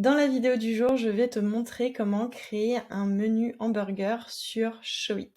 Dans la vidéo du jour, je vais te montrer comment créer un menu hamburger sur Showit.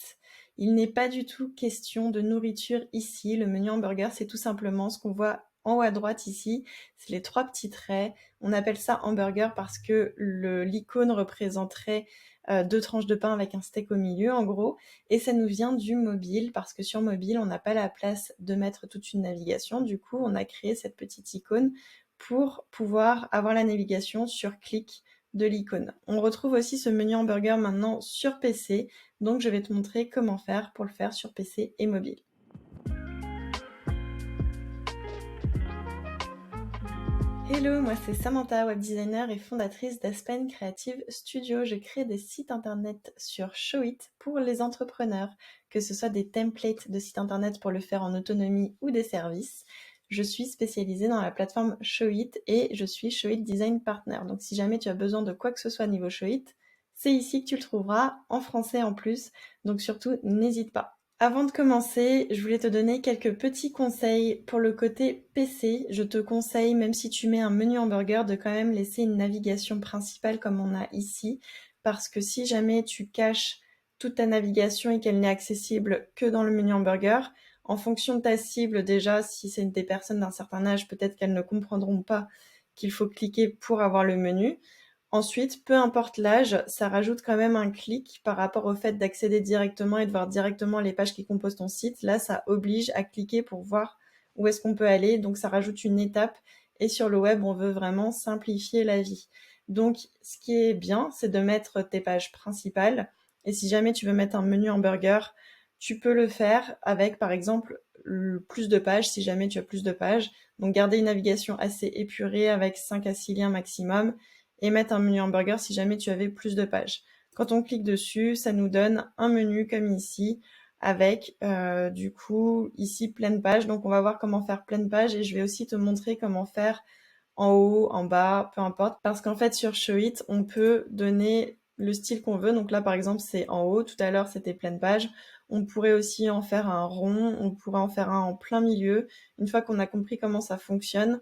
Il n'est pas du tout question de nourriture ici. Le menu hamburger, c'est tout simplement ce qu'on voit en haut à droite ici. C'est les trois petits traits. On appelle ça hamburger parce que l'icône représenterait deux tranches de pain avec un steak au milieu, en gros. Et ça nous vient du mobile parce que sur mobile, on n'a pas la place de mettre toute une navigation. Du coup, on a créé cette petite icône pour pouvoir avoir la navigation sur clic de l'icône. On retrouve aussi ce menu hamburger maintenant sur PC, donc je vais te montrer comment faire pour le faire sur PC et mobile. Hello, moi c'est Samantha, web designer et fondatrice d'Aspen Creative Studio. Je crée des sites internet sur Showit pour les entrepreneurs, que ce soit des templates de sites internet pour le faire en autonomie ou des services. Je suis spécialisée dans la plateforme Showit et je suis Showit Design Partner. Donc si jamais tu as besoin de quoi que ce soit niveau Showit, c'est ici que tu le trouveras, en français en plus. Donc surtout, n'hésite pas. Avant de commencer, je voulais te donner quelques petits conseils pour le côté PC. Je te conseille, même si tu mets un menu hamburger, de quand même laisser une navigation principale comme on a ici. Parce que si jamais tu caches toute ta navigation et qu'elle n'est accessible que dans le menu hamburger, en fonction de ta cible, déjà, si c'est des personnes d'un certain âge, peut-être qu'elles ne comprendront pas qu'il faut cliquer pour avoir le menu. Ensuite, peu importe l'âge, ça rajoute quand même un clic par rapport au fait d'accéder directement et de voir directement les pages qui composent ton site. Là, ça oblige à cliquer pour voir où est-ce qu'on peut aller. Donc, ça rajoute une étape. Et sur le web, on veut vraiment simplifier la vie. Donc, ce qui est bien, c'est de mettre tes pages principales. Et si jamais tu veux mettre un menu hamburger, tu peux le faire avec, par exemple, plus de pages, si jamais tu as plus de pages. Donc, garder une navigation assez épurée avec 5 à 6 liens maximum et mettre un menu hamburger si jamais tu avais plus de pages. Quand on clique dessus, ça nous donne un menu comme ici avec du coup ici pleine page. Donc on va voir comment faire pleine page et je vais aussi te montrer comment faire en haut, en bas, peu importe. Parce qu'en fait sur Showit, on peut donner le style qu'on veut. Donc là par exemple c'est en haut, tout à l'heure c'était pleine page. On pourrait aussi en faire un rond, on pourrait en faire un en plein milieu. Une fois qu'on a compris comment ça fonctionne,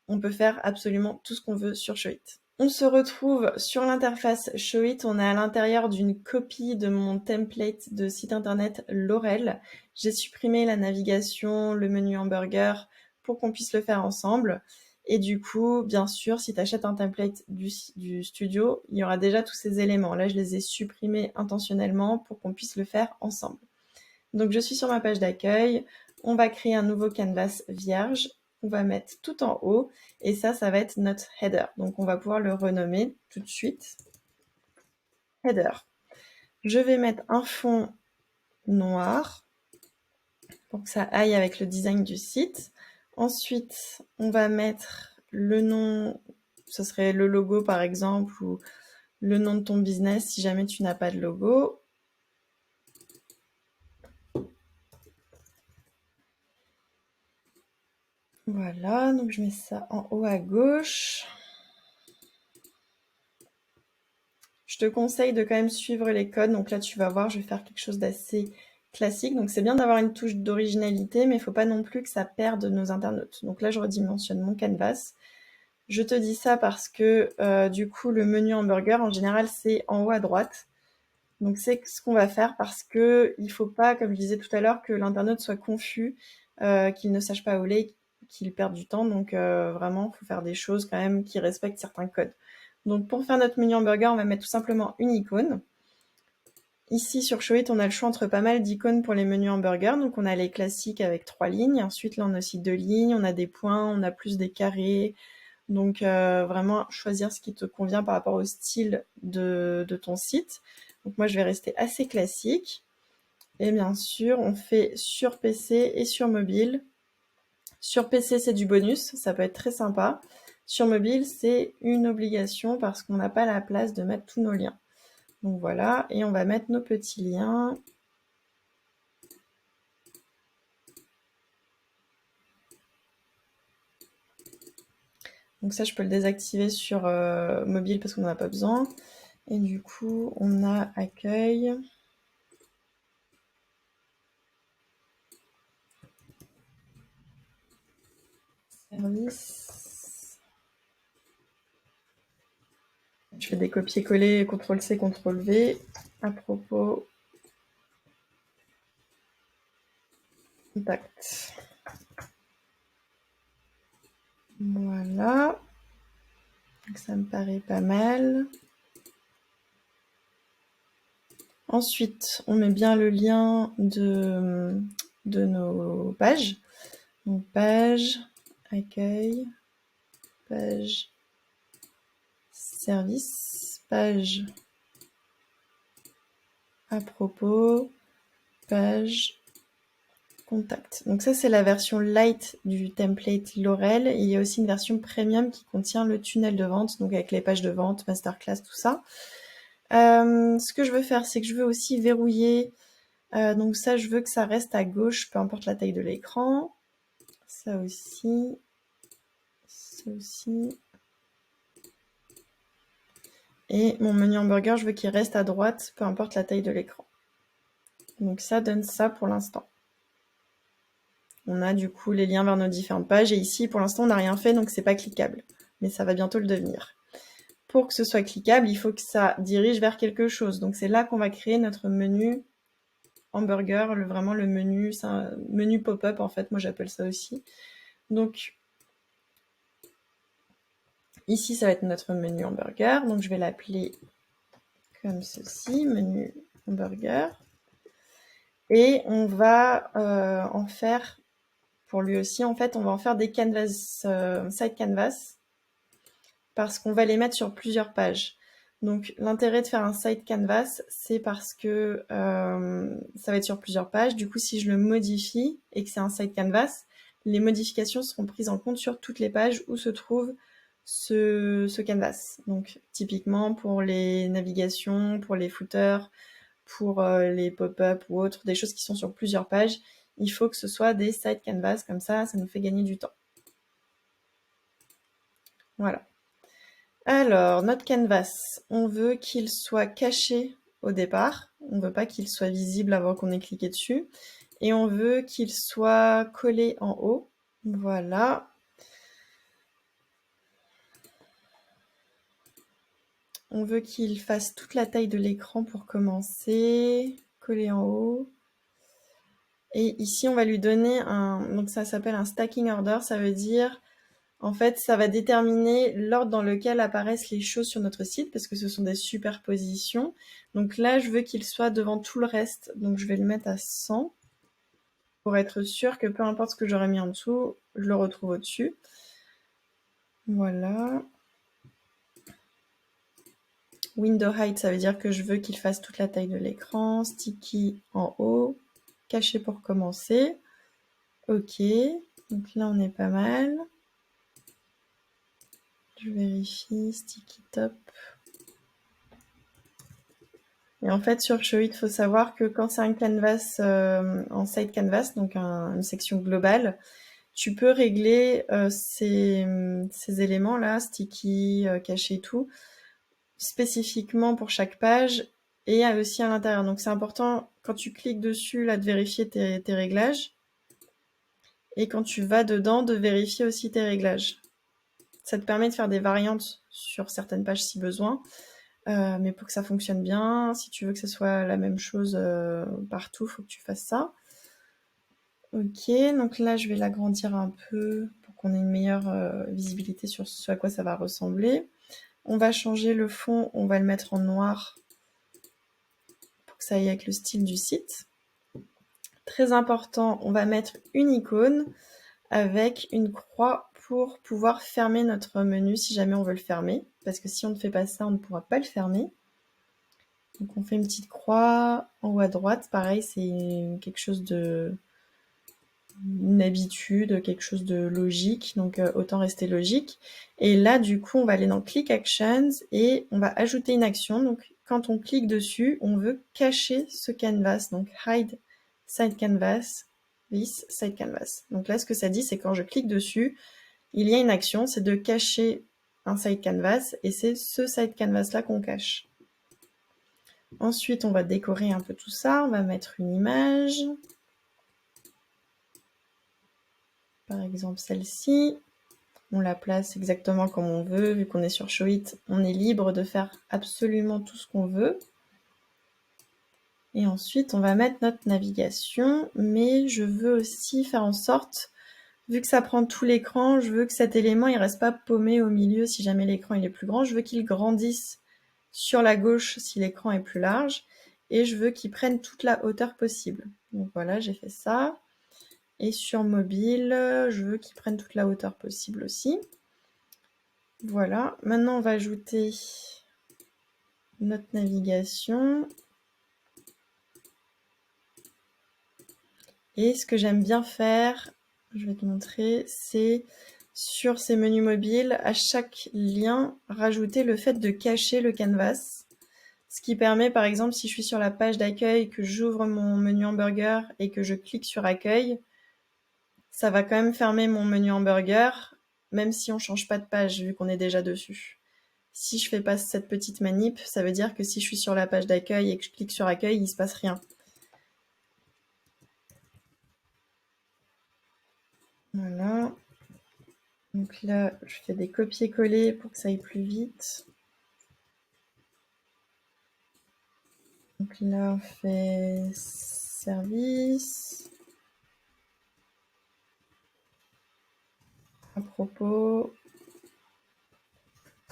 on peut faire absolument tout ce qu'on veut sur Showit. On se retrouve sur l'interface Showit. On est à l'intérieur d'une copie de mon template de site internet Laurel. J'ai supprimé la navigation, le menu hamburger pour qu'on puisse le faire ensemble. Et du coup, bien sûr, si tu achètes un template du studio, il y aura déjà tous ces éléments. Là, je les ai supprimés intentionnellement pour qu'on puisse le faire ensemble. Donc, je suis sur ma page d'accueil. On va créer un nouveau canvas vierge. On va mettre tout en haut. Et ça va être notre header. Donc, on va pouvoir le renommer tout de suite. Header. Je vais mettre un fond noir pour que ça aille avec le design du site. Ensuite, on va mettre le nom, ce serait le logo par exemple, ou le nom de ton business si jamais tu n'as pas de logo. Voilà, donc je mets ça en haut à gauche. Je te conseille de quand même suivre les codes. Donc là, tu vas voir, je vais faire quelque chose d'assez classique. Donc c'est bien d'avoir une touche d'originalité, mais il ne faut pas non plus que ça perde nos internautes. Donc là, je redimensionne mon canvas. Je te dis ça parce que du coup, le menu hamburger, en général, c'est en haut à droite. Donc c'est ce qu'on va faire parce que il faut pas, comme je disais tout à l'heure, que l'internaute soit confus, qu'il ne sache pas où aller, qu'il perde du temps. Donc vraiment, il faut faire des choses quand même qui respectent certains codes. Donc pour faire notre menu hamburger, on va mettre tout simplement une icône. Ici sur Showit, on a le choix entre pas mal d'icônes pour les menus hamburger. Donc on a les classiques avec 3 lignes. Ensuite là on a aussi 2 lignes, on a des points, on a plus des carrés. Donc vraiment choisir ce qui te convient par rapport au style de ton site. Donc moi je vais rester assez classique. Et bien sûr on fait sur PC et sur mobile. Sur PC c'est du bonus, ça peut être très sympa. Sur mobile c'est une obligation parce qu'on n'a pas la place de mettre tous nos liens. Donc voilà, et on va mettre nos petits liens. Donc ça, je peux le désactiver sur mobile parce qu'on n'en a pas besoin. Et du coup, on a accueil. Service. Je fais des copier-coller, CTRL-C, CTRL-V. À propos. Contact. Voilà. Donc ça me paraît pas mal. Ensuite, on met bien le lien de nos pages. Donc page, accueil, page, service, page, à propos, page, contact. Donc ça, c'est la version light du template Laurel. Et il y a aussi une version premium qui contient le tunnel de vente, donc avec les pages de vente, masterclass, tout ça. Ce que je veux faire, c'est que je veux aussi verrouiller. Donc ça, je veux que ça reste à gauche, peu importe la taille de l'écran. Ça aussi. Ça aussi. Et mon menu hamburger, je veux qu'il reste à droite, peu importe la taille de l'écran. Donc ça donne ça pour l'instant. On a du coup les liens vers nos différentes pages. Et ici, pour l'instant, on n'a rien fait, donc c'est pas cliquable. Mais ça va bientôt le devenir. Pour que ce soit cliquable, il faut que ça dirige vers quelque chose. Donc c'est là qu'on va créer notre menu hamburger, vraiment le menu, c'est un menu pop-up en fait, moi j'appelle ça aussi. Donc ici, ça va être notre menu hamburger. Donc je vais l'appeler comme ceci, menu hamburger. Et on va en faire, pour lui aussi, en fait, on va en faire des canvas, side canvas, parce qu'on va les mettre sur plusieurs pages. Donc l'intérêt de faire un side canvas, c'est parce que ça va être sur plusieurs pages. Du coup, si je le modifie et que c'est un side canvas, les modifications seront prises en compte sur toutes les pages où se trouve ce canvas. Donc typiquement pour les navigations, pour les footers, pour les pop-up ou autres, des choses qui sont sur plusieurs pages, il faut que ce soit des side canvas, comme ça nous fait gagner du temps. Voilà. Alors, notre canvas, on veut qu'il soit caché au départ, on ne veut pas qu'il soit visible avant qu'on ait cliqué dessus, et on veut qu'il soit collé en haut, voilà. On veut qu'il fasse toute la taille de l'écran pour commencer, collé en haut. Et ici, on va lui donner donc ça s'appelle un stacking order, ça veut dire, en fait, ça va déterminer l'ordre dans lequel apparaissent les choses sur notre site, parce que ce sont des superpositions. Donc là, je veux qu'il soit devant tout le reste, donc je vais le mettre à 100, pour être sûr que peu importe ce que j'aurais mis en dessous, je le retrouve au-dessus. Voilà. Window height, ça veut dire que je veux qu'il fasse toute la taille de l'écran. Sticky en haut. Caché pour commencer. Ok. Donc là, on est pas mal. Je vérifie. Sticky top. Et en fait, sur Showit, il faut savoir que quand c'est un canvas en side canvas, donc une section globale, tu peux régler ces éléments-là, sticky, caché et tout, spécifiquement pour chaque page et aussi à l'intérieur. Donc c'est important, quand tu cliques dessus, là, de vérifier tes réglages. Et quand tu vas dedans, de vérifier aussi tes réglages. Ça te permet de faire des variantes sur certaines pages si besoin. Mais pour que ça fonctionne bien, si tu veux que ce soit la même chose partout, il faut que tu fasses ça. Ok, donc là je vais l'agrandir un peu pour qu'on ait une meilleure visibilité sur ce à quoi ça va ressembler. On va changer le fond, on va le mettre en noir pour que ça aille avec le style du site. Très important, on va mettre une icône avec une croix pour pouvoir fermer notre menu si jamais on veut le fermer. Parce que si on ne fait pas ça, on ne pourra pas le fermer. Donc on fait une petite croix en haut à droite. Pareil, c'est quelque chose une habitude, quelque chose de logique. Donc autant rester logique. Et là, du coup, on va aller dans Click Actions et on va ajouter une action. Donc quand on clique dessus, on veut cacher ce canvas. Donc Hide Side Canvas. This Side Canvas. Donc là, ce que ça dit, c'est quand je clique dessus, il y a une action, c'est de cacher un side canvas, et c'est ce side canvas-là qu'on cache. Ensuite, on va décorer un peu tout ça, on va mettre une image. Par exemple, celle-ci. On la place exactement comme on veut. Vu qu'on est sur Showit, on est libre de faire absolument tout ce qu'on veut. Et ensuite, on va mettre notre navigation, mais je veux aussi faire en sorte, vu que ça prend tout l'écran, je veux que cet élément il reste pas paumé au milieu si jamais l'écran il est plus grand. Je veux qu'il grandisse sur la gauche si l'écran est plus large, et je veux qu'il prenne toute la hauteur possible. Donc voilà, j'ai fait ça. Et sur mobile, je veux qu'il prenne toute la hauteur possible aussi. Voilà, maintenant on va ajouter notre navigation. Et ce que j'aime bien faire, je vais te montrer, c'est sur ces menus mobiles, à chaque lien, rajouter le fait de cacher le canvas. Ce qui permet, par exemple, si je suis sur la page d'accueil, que j'ouvre mon menu hamburger et que je clique sur accueil, ça va quand même fermer mon menu hamburger, même si on ne change pas de page, vu qu'on est déjà dessus. Si je fais pas cette petite manip, ça veut dire que si je suis sur la page d'accueil et que je clique sur accueil, il ne se passe rien. Voilà. Donc là, je fais des copier-coller pour que ça aille plus vite. Donc là, on fait service. À propos,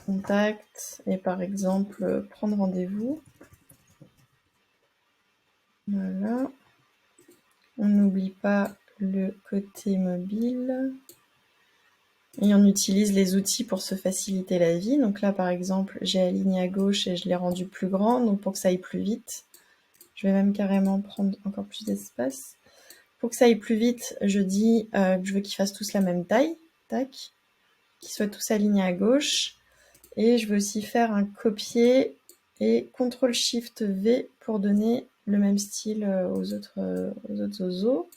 contact, et par exemple, prendre rendez-vous. Voilà. On n'oublie pas le côté mobile. Et on utilise les outils pour se faciliter la vie. Donc là, par exemple, j'ai aligné à gauche et je l'ai rendu plus grand, donc pour que ça aille plus vite. Je vais même carrément prendre encore plus d'espace. Pour que ça aille plus vite, je dis que je veux qu'ils fassent tous la même taille. Tac. Qu'ils soient tous alignés à gauche. Et je veux aussi faire un copier et CTRL-SHIFT-V pour donner le même style aux autres oiseaux.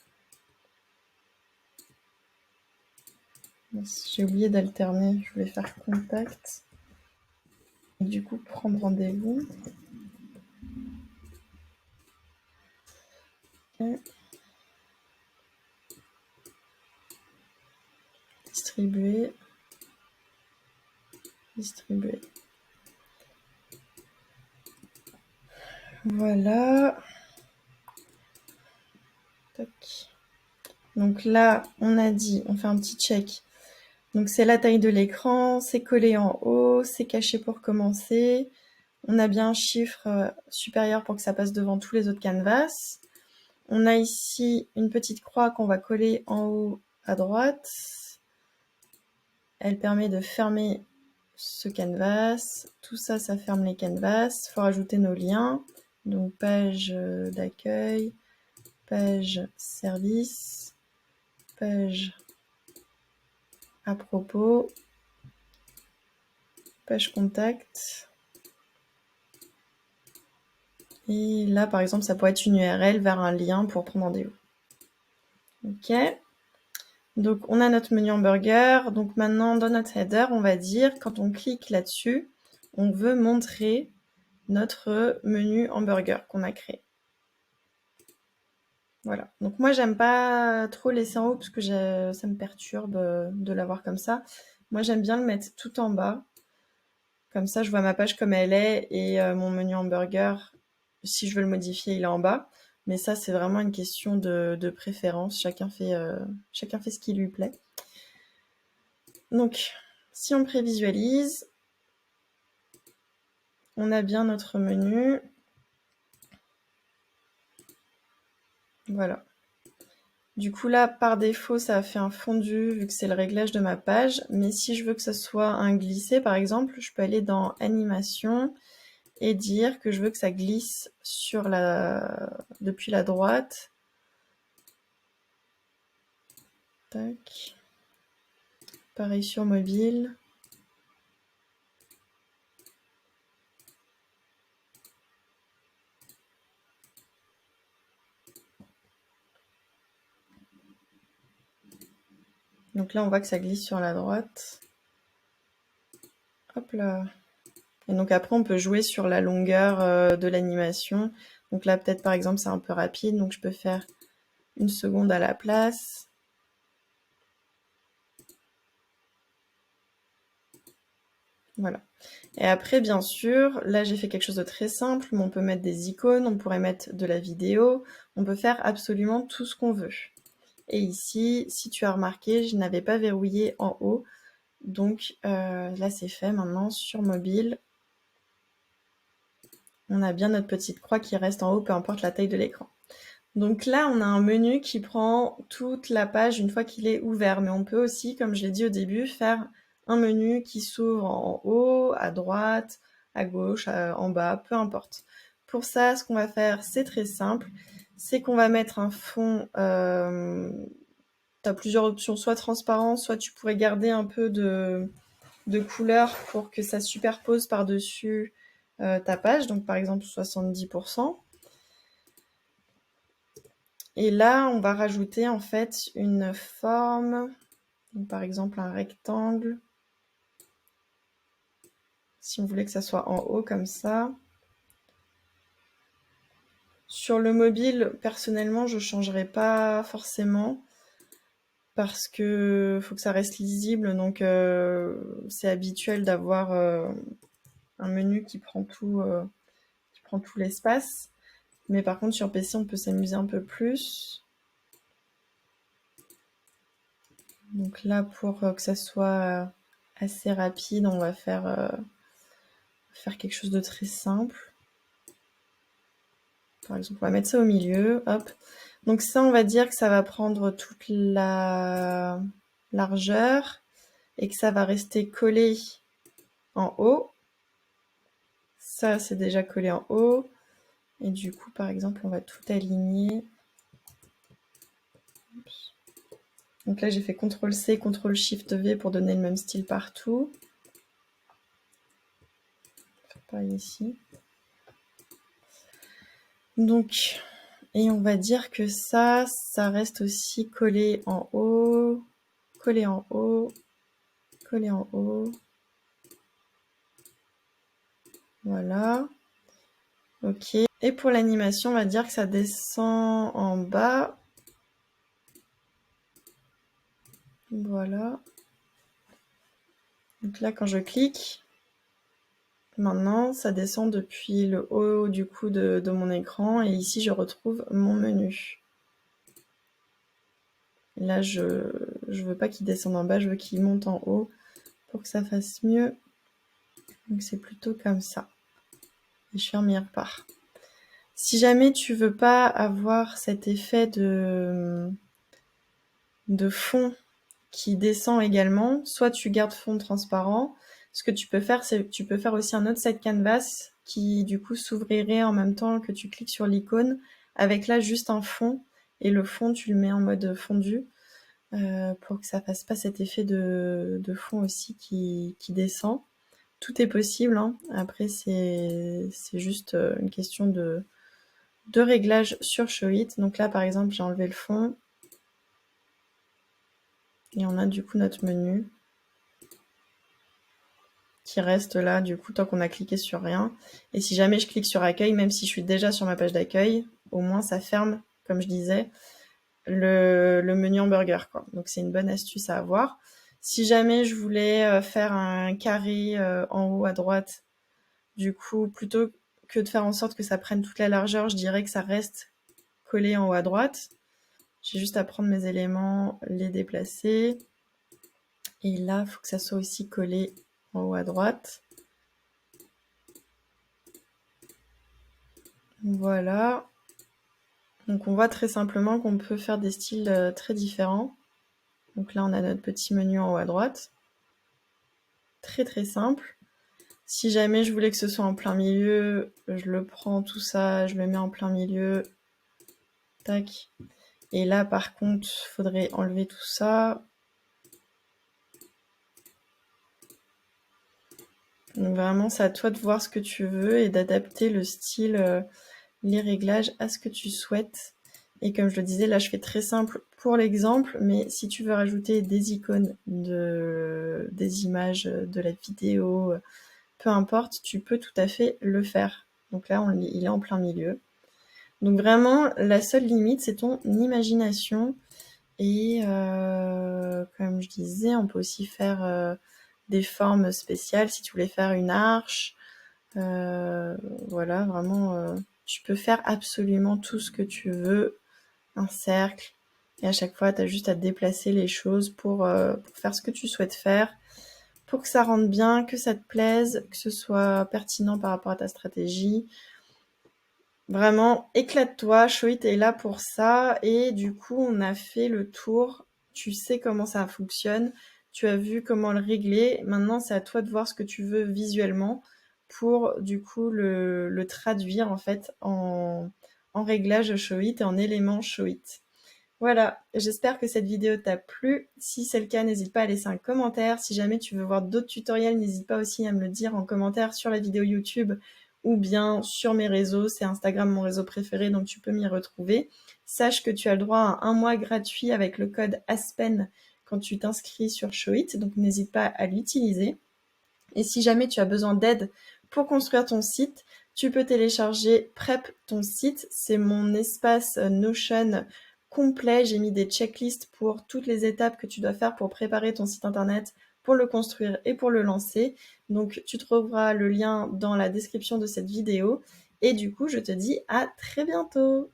J'ai oublié d'alterner, je vais faire contact. Et du coup, prendre rendez-vous. Okay. Distribuer. Distribuer. Voilà. Tac. Donc là, on a dit, on fait un petit check. Donc c'est la taille de l'écran, c'est collé en haut, c'est caché pour commencer. On a bien un chiffre supérieur pour que ça passe devant tous les autres canvas. On a ici une petite croix qu'on va coller en haut à droite. Elle permet de fermer ce canvas. Tout ça, ça ferme les canvas. Il faut rajouter nos liens. Donc page d'accueil, page service, page à propos, page contact. Et là, par exemple, ça pourrait être une URL vers un lien pour prendre rendez-vous. Ok. Donc, on a notre menu hamburger. Donc, maintenant, dans notre header, on va dire, quand on clique là-dessus, on veut montrer notre menu hamburger qu'on a créé. Voilà. Donc, moi, j'aime pas trop laisser en haut parce que ça me perturbe de l'avoir comme ça. Moi, j'aime bien le mettre tout en bas. Comme ça, je vois ma page comme elle est et mon menu hamburger, si je veux le modifier, il est en bas. Mais ça, c'est vraiment une question de préférence. Chacun fait ce qui lui plaît. Donc, si on prévisualise, on a bien notre menu. Voilà. Du coup, là, par défaut, ça a fait un fondu vu que c'est le réglage de ma page. Mais si je veux que ça soit un glissé, par exemple, je peux aller dans Animation et dire que je veux que ça glisse depuis la droite. Tac. Pareil sur mobile. Donc là, on voit que ça glisse sur la droite. Hop là. Et donc après, on peut jouer sur la longueur de l'animation. Donc là, peut-être par exemple, c'est un peu rapide. Donc je peux faire 1 seconde à la place. Voilà. Et après, bien sûr, là, j'ai fait quelque chose de très simple, mais on peut mettre des icônes, on pourrait mettre de la vidéo, on peut faire absolument tout ce qu'on veut. Et ici, si tu as remarqué, je n'avais pas verrouillé en haut. Donc là, c'est fait. Maintenant, sur mobile, on a bien notre petite croix qui reste en haut, peu importe la taille de l'écran. Donc là, on a un menu qui prend toute la page une fois qu'il est ouvert. Mais on peut aussi, comme je l'ai dit au début, faire un menu qui s'ouvre en haut, à droite, à gauche, en bas, peu importe. Pour ça, ce qu'on va faire, c'est très simple. C'est qu'on va mettre un fond... tu as plusieurs options, soit transparent, soit tu pourrais garder un peu de couleur pour que ça superpose par-dessus ta page. Donc par exemple 70%. Et là, on va rajouter en fait une forme, donc, par exemple un rectangle. Si on voulait que ça soit en haut comme ça. Sur le mobile, personnellement, je ne changerai pas forcément parce que faut que ça reste lisible. Donc c'est habituel d'avoir un menu qui prend tout l'espace. Mais par contre, sur PC, on peut s'amuser un peu plus. Donc là, pour que ça soit assez rapide, on va faire quelque chose de très simple. Par exemple, on va mettre ça au milieu, hop. Donc ça, on va dire que ça va prendre toute la largeur et que ça va rester collé en haut. Ça, c'est déjà collé en haut. Et du coup, par exemple, on va tout aligner. Donc là, j'ai fait CTRL-C, CTRL-SHIFT-V pour donner le même style partout. Pareil ici. Donc, et on va dire que ça reste aussi collé en haut, collé en haut, collé en haut. Voilà. Ok. Et pour l'animation, on va dire que ça descend en bas. Voilà. Donc là, quand je clique, maintenant, ça descend depuis le haut du coup de mon écran. Et ici, je retrouve mon menu. Là, je veux pas qu'il descende en bas, je veux qu'il monte en haut pour que ça fasse mieux. Donc c'est plutôt comme ça. Et je ferme, il repart. Si jamais tu veux pas avoir cet effet de fond qui descend également, soit tu gardes fond transparent. Ce que tu peux faire, c'est que tu peux faire aussi un autre side canvas qui du coup s'ouvrirait en même temps que tu cliques sur l'icône, avec là juste un fond, et le fond tu le mets en mode fondu, pour que ça fasse pas cet effet de fond aussi qui descend. Tout est possible, hein. Après c'est juste une question de réglage sur Showit. Donc là par exemple j'ai enlevé le fond, et on a du coup notre menu qui reste là du coup tant qu'on a cliqué sur rien. Et si jamais je clique sur accueil, même si je suis déjà sur ma page d'accueil, au moins ça ferme, comme je disais, le menu hamburger, quoi. Donc c'est une bonne astuce à avoir. Si jamais je voulais faire un carré en haut à droite, du coup plutôt que de faire en sorte que ça prenne toute la largeur, je dirais que ça reste collé en haut à droite. J'ai juste à prendre mes éléments, les déplacer. Et là, il faut que ça soit aussi collé en haut à droite. Voilà. Donc on voit très simplement qu'on peut faire des styles très différents. Donc là, on a notre petit menu en haut à droite. Très très simple. Si jamais je voulais que ce soit en plein milieu, je le prends tout ça, je le mets en plein milieu. Tac. Et là, par contre, il faudrait enlever tout ça. Donc vraiment, c'est à toi de voir ce que tu veux et d'adapter le style, les réglages à ce que tu souhaites. Et comme je le disais, là je fais très simple pour l'exemple, mais si tu veux rajouter des icônes, des images, de la vidéo, peu importe, tu peux tout à fait le faire. Donc là, il est en plein milieu. Donc vraiment, la seule limite, c'est ton imagination. Et comme je disais, on peut aussi faire des formes spéciales, si tu voulais faire une arche. Voilà, vraiment, tu peux faire absolument tout ce que tu veux, un cercle. Et à chaque fois, tu as juste à déplacer les choses pour faire ce que tu souhaites faire, pour que ça rentre bien, que ça te plaise, que ce soit pertinent par rapport à ta stratégie. Vraiment, éclate-toi, Showit est là pour ça. Et du coup, on a fait le tour. Tu sais comment ça fonctionne. Tu as vu comment le régler. Maintenant, c'est à toi de voir ce que tu veux visuellement pour du coup le traduire en fait en réglage Showit et en éléments Showit. Voilà, j'espère que cette vidéo t'a plu. Si c'est le cas, n'hésite pas à laisser un commentaire. Si jamais tu veux voir d'autres tutoriels, n'hésite pas aussi à me le dire en commentaire sur la vidéo YouTube ou bien sur mes réseaux. C'est Instagram mon réseau préféré, donc tu peux m'y retrouver. Sache que tu as le droit à un mois gratuit avec le code ASPEN quand tu t'inscris sur Showit, donc n'hésite pas à l'utiliser. Et si jamais tu as besoin d'aide pour construire ton site, tu peux télécharger Prep ton site. C'est mon espace Notion complet. J'ai mis des checklists pour toutes les étapes que tu dois faire pour préparer ton site internet, pour le construire et pour le lancer. Donc tu trouveras le lien dans la description de cette vidéo. Et du coup, je te dis à très bientôt.